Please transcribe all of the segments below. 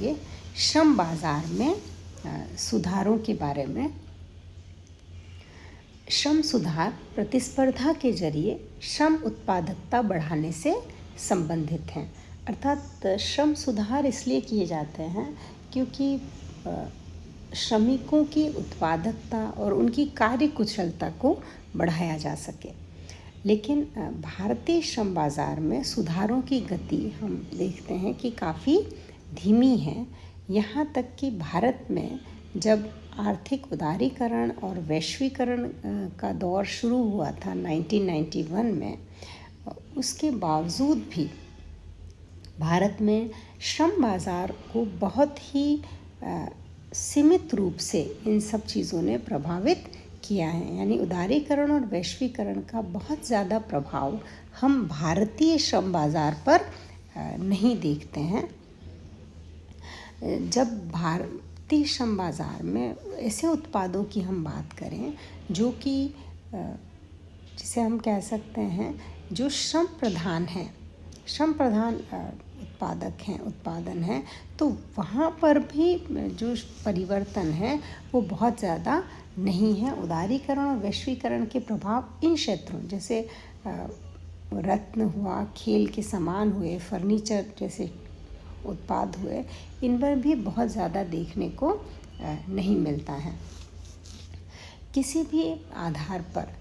ये श्रम बाजार में सुधारों के बारे में। श्रम सुधार प्रतिस्पर्धा के जरिए श्रम उत्पादकता बढ़ाने से संबंधित हैं। अर्थात श्रम सुधार इसलिए किए जाते हैं क्योंकि श्रमिकों की उत्पादकता और उनकी कार्य कुशलता को बढ़ाया जा सके। लेकिन भारतीय श्रम बाजार में सुधारों की गति हम देखते हैं कि काफ़ी धीमी है। यहाँ तक कि भारत में जब आर्थिक उदारीकरण और वैश्वीकरण का दौर शुरू हुआ था 1991 में, उसके बावजूद भी भारत में श्रम बाजार को बहुत ही सीमित रूप से इन सब चीज़ों ने प्रभावित किया है। यानी उदारीकरण और वैश्वीकरण का बहुत ज़्यादा प्रभाव हम भारतीय श्रम बाजार पर नहीं देखते हैं। जब भारतीय श्रम बाजार में ऐसे उत्पादों की हम बात करें जो कि जिसे हम कह सकते हैं जो श्रम प्रधान हैं, श्रम प्रधान उत्पादन है, तो वहाँ पर भी जो परिवर्तन है वो बहुत ज़्यादा नहीं है। उदारीकरण और वैश्वीकरण के प्रभाव इन क्षेत्रों जैसे रत्न हुआ, खेल के सामान हुए, फर्नीचर जैसे उत्पाद हुए, इन पर भी बहुत ज़्यादा देखने को नहीं मिलता है। किसी भी आधार पर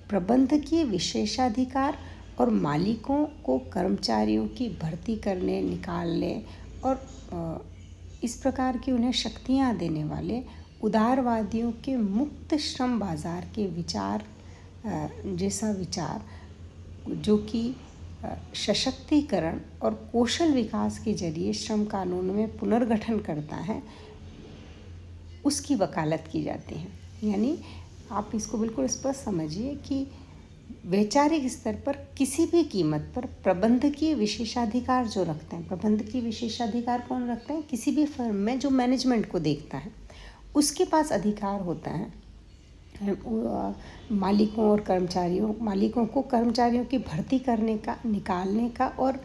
प्रबंधकीय विशेषाधिकार और मालिकों को कर्मचारियों की भर्ती करने, निकालने और इस प्रकार की उन्हें शक्तियाँ देने वाले उदारवादियों के मुक्त श्रम बाजार के विचार जैसा विचार जो कि सशक्तिकरण और कौशल विकास के जरिए श्रम कानून में पुनर्गठन करता है, उसकी वकालत की जाती है। यानी आप इसको बिल्कुल स्पष्ट समझिए कि वैचारिक स्तर पर किसी भी कीमत पर प्रबंधकीय विशेषाधिकार जो रखते हैं, प्रबंधकीय विशेषाधिकार कौन रखते हैं? किसी भी फर्म में जो मैनेजमेंट को देखता है उसके पास अधिकार होता है मालिकों को कर्मचारियों की भर्ती करने का, निकालने का और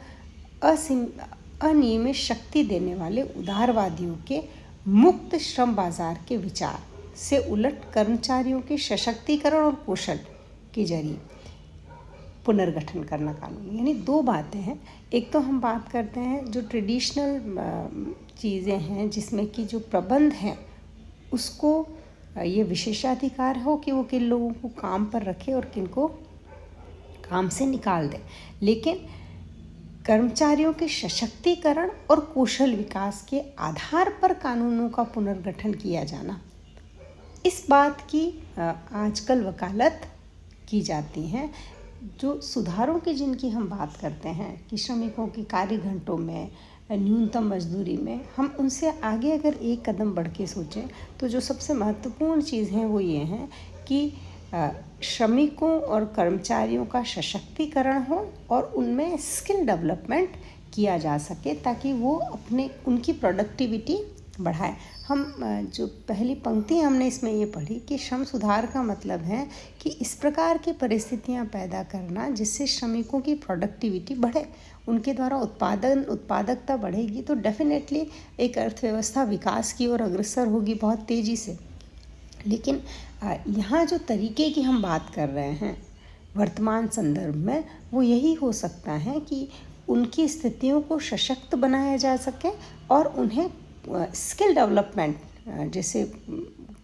अनियमित शक्ति देने वाले उदारवादियों के मुक्त श्रम बाजार के विचार से उलट कर्मचारियों के सशक्तिकरण और कौशल के जरिए पुनर्गठन करना कानून। यानी दो बातें हैं। एक तो हम बात करते हैं जो ट्रेडिशनल चीज़ें हैं जिसमें कि जो प्रबंध है उसको ये विशेषाधिकार हो कि वो किन लोगों को काम पर रखे और किन को काम से निकाल दे, लेकिन कर्मचारियों के सशक्तिकरण और कौशल विकास के आधार पर कानूनों का पुनर्गठन किया जाना, इस बात की आजकल वकालत की जाती है। जो सुधारों की जिनकी हम बात करते हैं कि श्रमिकों की कार्य घंटों में, न्यूनतम मजदूरी में, हम उनसे आगे अगर एक कदम बढ़ के सोचें तो जो सबसे महत्वपूर्ण चीज़ है वो ये है कि श्रमिकों और कर्मचारियों का सशक्तिकरण हो और उनमें स्किल डेवलपमेंट किया जा सके ताकि वो उनकी प्रोडक्टिविटी बढ़ाए। हम जो पहली पंक्ति हमने इसमें ये पढ़ी कि श्रम सुधार का मतलब है कि इस प्रकार की परिस्थितियां पैदा करना जिससे श्रमिकों की प्रोडक्टिविटी बढ़े, उनके द्वारा उत्पादकता बढ़ेगी तो डेफिनेटली एक अर्थव्यवस्था विकास की ओर अग्रसर होगी बहुत तेज़ी से। लेकिन यहाँ जो तरीके की हम बात कर रहे हैं वर्तमान संदर्भ में, वो यही हो सकता है कि उनकी स्थितियों को सशक्त बनाया जा सके और उन्हें स्किल डेवलपमेंट जैसे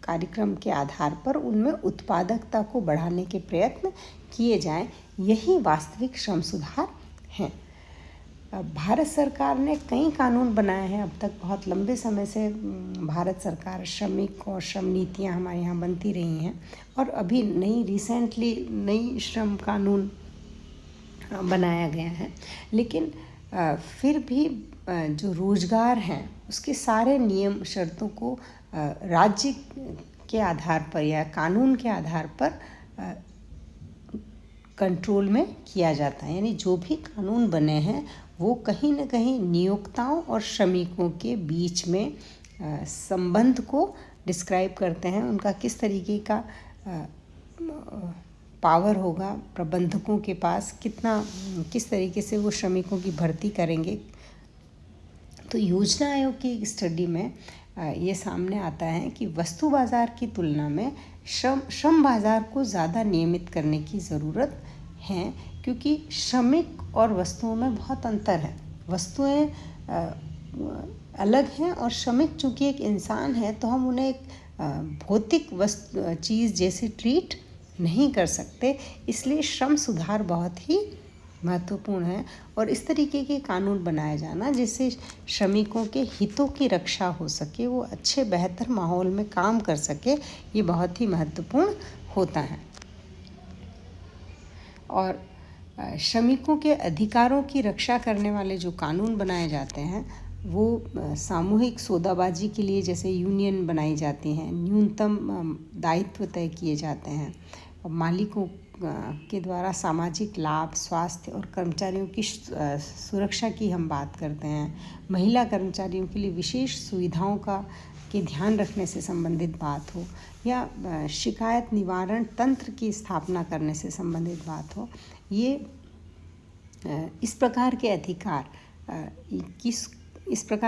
कार्यक्रम के आधार पर उनमें उत्पादकता को बढ़ाने के प्रयत्न किए जाएं। यही वास्तविक श्रम सुधार हैं। भारत सरकार ने कई कानून बनाए हैं अब तक। बहुत लंबे समय से भारत सरकार श्रमिक और श्रम नीतियाँ हमारे यहाँ बनती रही हैं और अभी नई श्रम कानून बनाया गया है। लेकिन फिर भी जो रोजगार हैं उसके सारे नियम शर्तों को राज्य के आधार पर या कानून के आधार पर कंट्रोल में किया जाता है। यानी जो भी कानून बने हैं वो कहीं न कहीं नियोक्ताओं और श्रमिकों के बीच में संबंध को डिस्क्राइब करते हैं। उनका किस तरीके का पावर होगा प्रबंधकों के पास, किस तरीके से वो श्रमिकों की भर्ती करेंगे, तो योजना आयोग की एक स्टडी में ये सामने आता है कि वस्तु बाज़ार की तुलना में श्रम बाज़ार को ज़्यादा नियमित करने की ज़रूरत है, क्योंकि श्रमिक और वस्तुओं में बहुत अंतर है। वस्तुएं अलग हैं और श्रमिक चूँकि एक इंसान है तो हम उन्हें एक भौतिक चीज़ जैसे ट्रीट नहीं कर सकते। इसलिए श्रम सुधार बहुत ही महत्वपूर्ण है और इस तरीके के कानून बनाया जाना जिससे श्रमिकों के हितों की रक्षा हो सके, वो अच्छे बेहतर माहौल में काम कर सके, ये बहुत ही महत्वपूर्ण होता है। और श्रमिकों के अधिकारों की रक्षा करने वाले जो कानून बनाए जाते हैं वो सामूहिक सौदाबाजी के लिए जैसे यूनियन बनाई जाती हैं, न्यूनतम दायित्व तय किए जाते हैं, मालिकों के द्वारा सामाजिक लाभ, स्वास्थ्य और कर्मचारियों की सुरक्षा की हम बात करते हैं, महिला कर्मचारियों के लिए विशेष सुविधाओं के ध्यान रखने से संबंधित बात हो या शिकायत निवारण तंत्र की स्थापना करने से संबंधित बात हो, ये इस प्रकार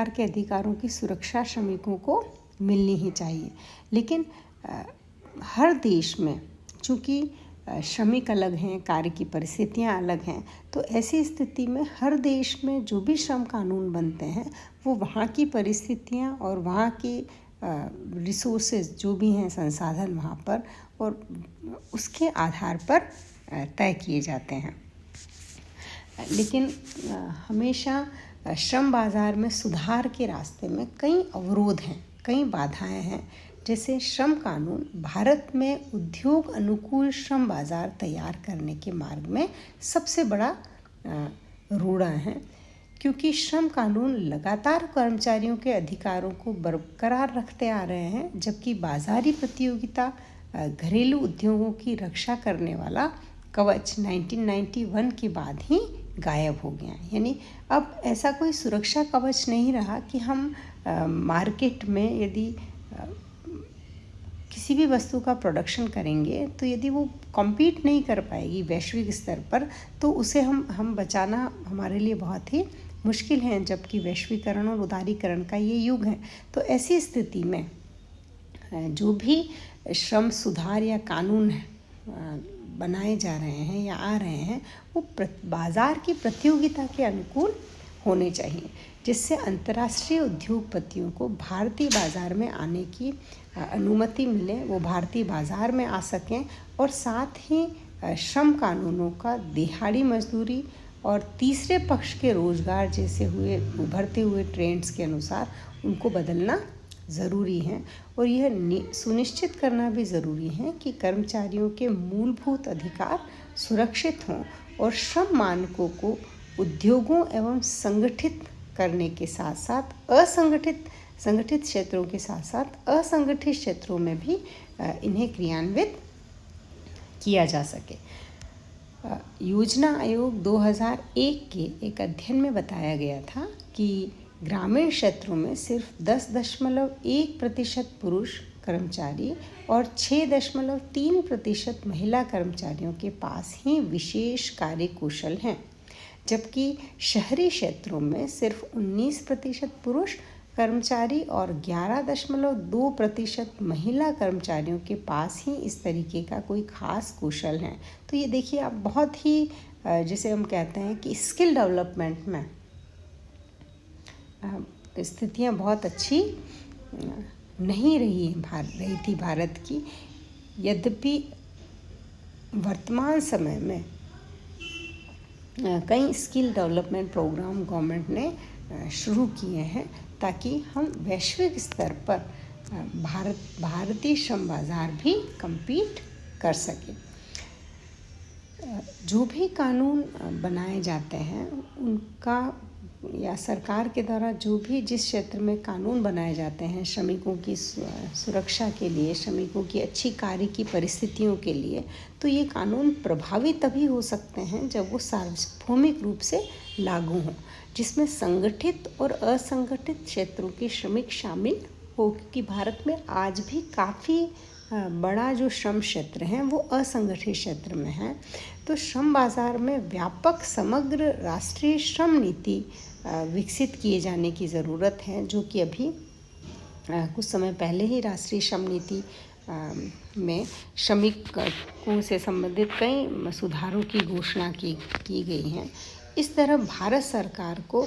के अधिकारों की सुरक्षा श्रमिकों को मिलनी ही चाहिए। लेकिन हर देश में चूँकि श्रमिक अलग हैं, कार्य की परिस्थितियाँ अलग हैं, तो ऐसी स्थिति में हर देश में जो भी श्रम कानून बनते हैं वो वहाँ की परिस्थितियाँ और वहाँ की रिसोर्सेज जो भी हैं, संसाधन वहाँ पर, और उसके आधार पर तय किए जाते हैं। लेकिन हमेशा श्रम बाज़ार में सुधार के रास्ते में कई अवरोध हैं, कई बाधाएं हैं। जैसे श्रम कानून भारत में उद्योग अनुकूल श्रम बाज़ार तैयार करने के मार्ग में सबसे बड़ा रोड़ा है, क्योंकि श्रम कानून लगातार कर्मचारियों के अधिकारों को बरकरार रखते आ रहे हैं, जबकि बाज़ारी प्रतियोगिता घरेलू उद्योगों की रक्षा करने वाला कवच 1991 के बाद ही गायब हो गया। यानी अब ऐसा कोई सुरक्षा कवच नहीं रहा कि हम मार्केट में यदि किसी भी वस्तु का प्रोडक्शन करेंगे तो यदि वो कॉम्पीट नहीं कर पाएगी वैश्विक स्तर पर, तो उसे हम बचाना हमारे लिए बहुत ही मुश्किल है, जबकि वैश्वीकरण और उदारीकरण का ये युग है। तो ऐसी स्थिति में जो भी श्रम सुधार या कानून बनाए जा रहे हैं या आ रहे हैं वो बाज़ार की प्रतियोगिता के अनुकूल होने चाहिए, जिससे अंतर्राष्ट्रीय उद्योगपतियों को भारतीय बाज़ार में आने की अनुमति मिले, वो भारतीय बाज़ार में आ सकें, और साथ ही श्रम कानूनों का दिहाड़ी मजदूरी और तीसरे पक्ष के रोज़गार जैसे उभरते हुए ट्रेंड्स के अनुसार उनको बदलना ज़रूरी है। और यह सुनिश्चित करना भी ज़रूरी है कि कर्मचारियों के मूलभूत अधिकार सुरक्षित हों और श्रम मानकों को उद्योगों एवं संगठित करने के साथ साथ संगठित क्षेत्रों के साथ साथ असंगठित क्षेत्रों में भी इन्हें क्रियान्वित किया जा सके। योजना आयोग 2001 के एक अध्ययन में बताया गया था कि ग्रामीण क्षेत्रों में सिर्फ 10.1% पुरुष कर्मचारी और 6.3% महिला कर्मचारियों के पास ही विशेष कार्य कौशल हैं, जबकि शहरी क्षेत्रों में सिर्फ 19% पुरुष कर्मचारी और 11.2% महिला कर्मचारियों के पास ही इस तरीके का कोई खास कौशल है। तो ये देखिए आप बहुत ही जिसे हम कहते हैं कि स्किल डेवलपमेंट में स्थितियाँ बहुत अच्छी नहीं रही थी भारत की। यद्यपि वर्तमान समय में कई स्किल डेवलपमेंट प्रोग्राम गवर्नमेंट ने शुरू किए हैं ताकि हम वैश्विक स्तर पर भारतीय श्रम बाज़ार भी compete कर सकें। जो भी कानून बनाए जाते हैं उनका या सरकार के द्वारा जो भी जिस क्षेत्र में कानून बनाए जाते हैं श्रमिकों की सुरक्षा के लिए, श्रमिकों की अच्छी कार्य की परिस्थितियों के लिए, तो ये कानून प्रभावी तभी हो सकते हैं जब वो सार्वभौमिक रूप से लागू हों, जिसमें संगठित और असंगठित क्षेत्रों के श्रमिक शामिल हो, क्योंकि भारत में आज भी काफ़ी बड़ा जो श्रम क्षेत्र है वो असंगठित क्षेत्र में है। तो श्रम बाज़ार में व्यापक समग्र राष्ट्रीय श्रम नीति विकसित किए जाने की ज़रूरत है, जो कि अभी कुछ समय पहले ही राष्ट्रीय श्रम नीति में श्रमिकों से संबंधित कई सुधारों की घोषणा की गई है। इस तरह भारत सरकार को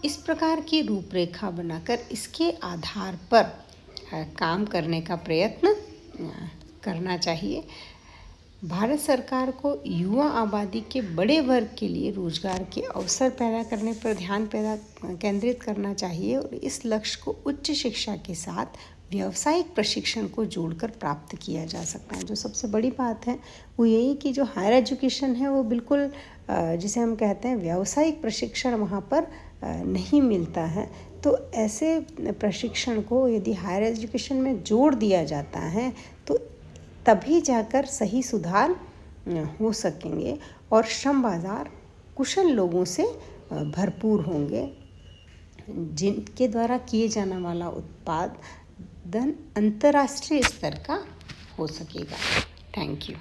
इस प्रकार की रूपरेखा बनाकर इसके आधार पर काम करने का प्रयत्न करना चाहिए। भारत सरकार को युवा आबादी के बड़े वर्ग के लिए रोजगार के अवसर पैदा करने पर ध्यान केंद्रित करना चाहिए और इस लक्ष्य को उच्च शिक्षा के साथ व्यावसायिक प्रशिक्षण को जोड़कर प्राप्त किया जा सकता है। जो सबसे बड़ी बात है वो यही कि जो हायर एजुकेशन है वो बिल्कुल जिसे हम कहते हैं व्यावसायिक प्रशिक्षण वहाँ पर नहीं मिलता है। तो ऐसे प्रशिक्षण को यदि हायर एजुकेशन में जोड़ दिया जाता है तो तभी जाकर सही सुधार हो सकेंगे और श्रम बाज़ार कुशल लोगों से भरपूर होंगे, जिनके द्वारा किए जाने वाला उत्पादन अंतर्राष्ट्रीय स्तर का हो सकेगा। Thank you.